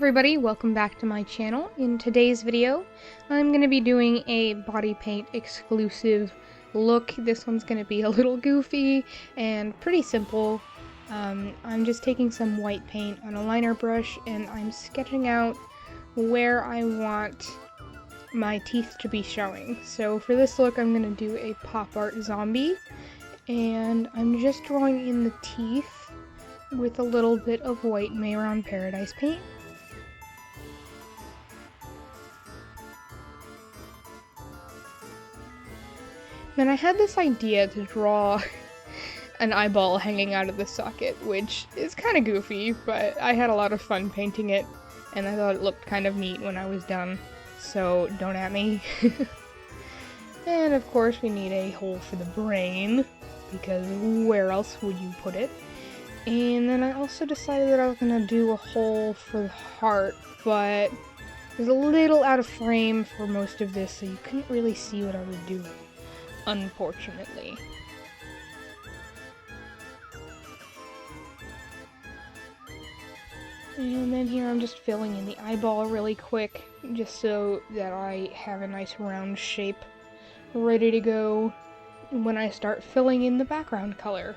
everybody, welcome back to my channel. In today's video, I'm going to be doing a body paint exclusive look. This one's going to be a little goofy and pretty simple. I'm just taking some white paint on a liner brush and I'm sketching out where I want my teeth to be showing. So for this look, I'm going to do a pop art zombie, and I'm just drawing in the teeth with a little bit of white Mehron Paradise paint. Then I had this idea to draw an eyeball hanging out of the socket, which is kind of goofy, but I had a lot of fun painting it, and I thought it looked kind of neat when I was done, so don't at me. And of course we need a hole for the brain, because where else would you put it? And then I also decided that I was going to do a hole for the heart, but it was a little out of frame for most of this, so you couldn't really see what I was doing, unfortunately. And then here I'm just filling in the eyeball really quick, just so that I have a nice round shape ready to go when I start filling in the background color.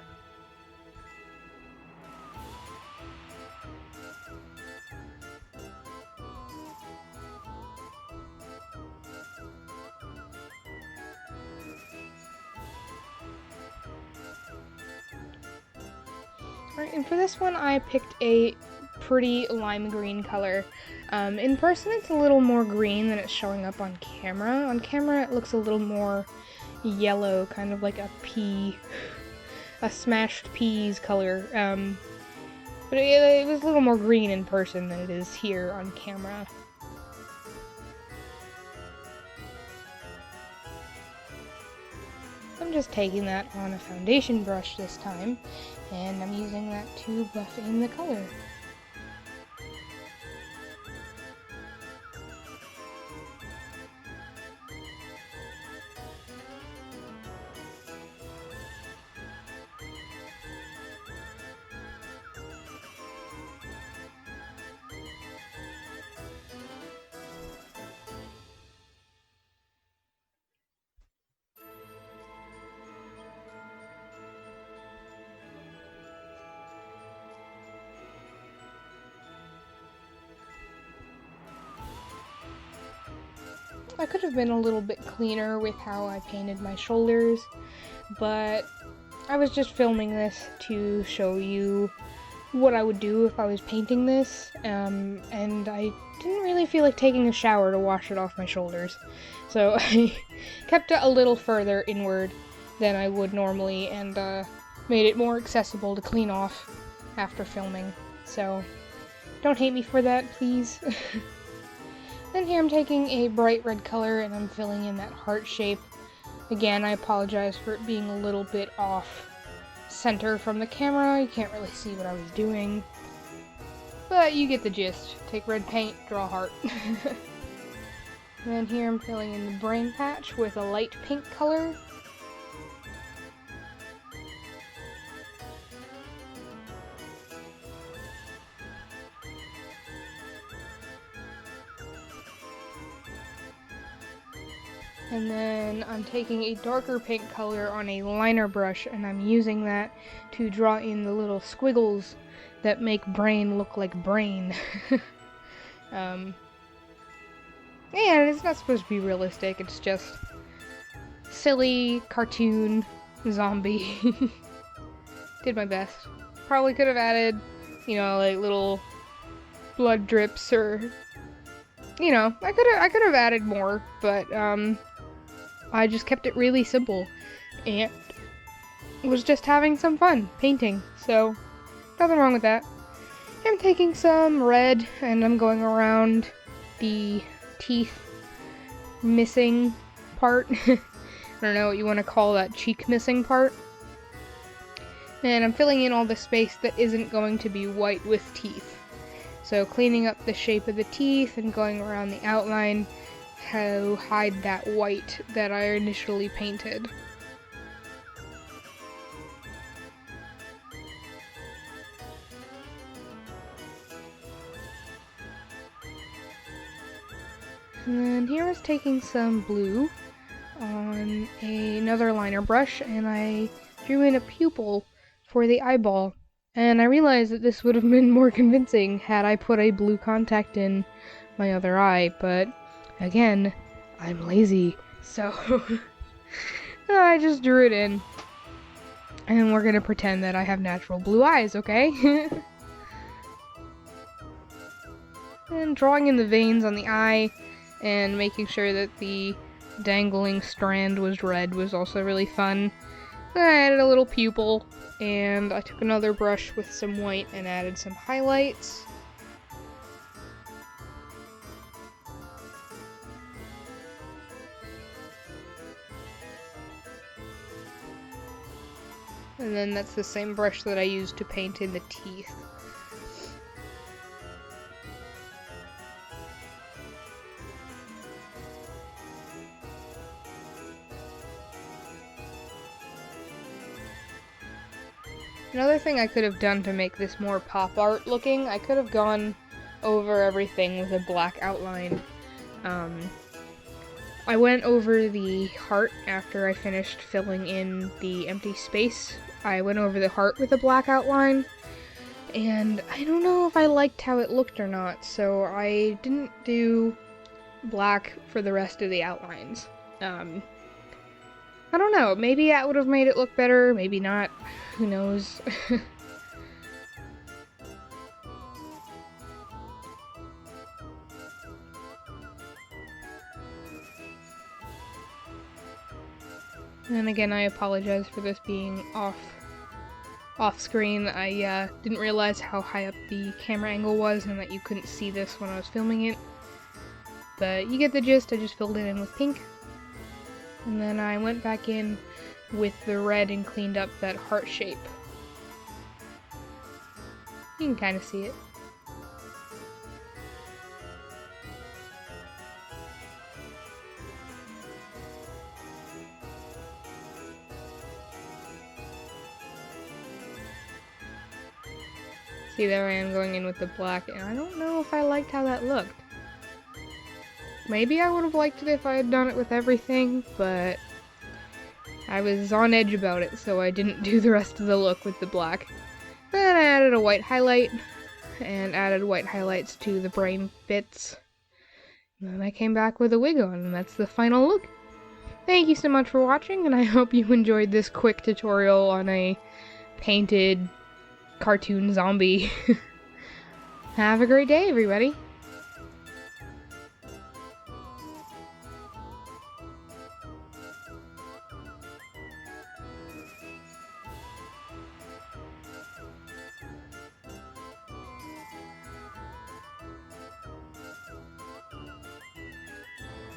Alright, and for this one I picked a pretty lime green color. In person it's a little more green than it's showing up on camera. On camera it looks a little more yellow, kind of like a pea, a smashed peas color. But it was a little more green in person than it is here on camera. I'm just taking that on a foundation brush this time, and I'm using that to buff in the color. I could have been a little bit cleaner with how I painted my shoulders, but I was just filming this to show you what I would do if I was painting this, and I didn't really feel like taking a shower to wash it off my shoulders, so I kept it a little further inward than I would normally, and made it more accessible to clean off after filming, so don't hate me for that, please. Then here I'm taking a bright red color and I'm filling in that heart shape. Again, I apologize for it being a little bit off center from the camera. You can't really see what I was doing, but you get the gist. Take red paint, draw a heart. Then here I'm filling in the brain patch with a light pink color. And then I'm taking a darker pink color on a liner brush and I'm using that to draw in the little squiggles that make brain look like brain. Yeah, it's not supposed to be realistic, it's just silly cartoon zombie. Did my best. Probably could have added, like little blood drips or, I could have added more, but I just kept it really simple and was just having some fun painting, so nothing wrong with that. I'm taking some red and I'm going around the teeth missing part. I don't know what you want to call that cheek missing part. And I'm filling in all the space that isn't going to be white with teeth. So cleaning up the shape of the teeth and going around the outline to hide that white that I initially painted. And then here I was taking some blue on another liner brush, and I drew in a pupil for the eyeball. And I realized that this would have been more convincing had I put a blue contact in my other eye, but again, I'm lazy, so I just drew it in. And we're gonna pretend that I have natural blue eyes, okay? And drawing in the veins on the eye and making sure that the dangling strand was red was also really fun. Then I added a little pupil, and I took another brush with some white and added some highlights. And then that's the same brush that I used to paint in the teeth. Another thing I could have done to make this more pop art looking, I could have gone over everything with a black outline. I went over the heart after I finished filling in the empty space. I went over the heart with a black outline, and I don't know if I liked how it looked or not, so I didn't do black for the rest of the outlines. I don't know, maybe that would have made it look better, maybe not, who knows. And again, I apologize for this being off screen. I didn't realize how high up the camera angle was and that you couldn't see this when I was filming it. But you get the gist, I just filled it in with pink. And then I went back in with the red and cleaned up that heart shape. You can kind of see it. See, there I am going in with the black, and I don't know if I liked how that looked. Maybe I would have liked it if I had done it with everything, but I was on edge about it, so I didn't do the rest of the look with the black. Then I added a white highlight, and added white highlights to the brain bits. And then I came back with a wig on, and that's the final look. Thank you so much for watching, and I hope you enjoyed this quick tutorial on a painted cartoon zombie. Have a great day, everybody!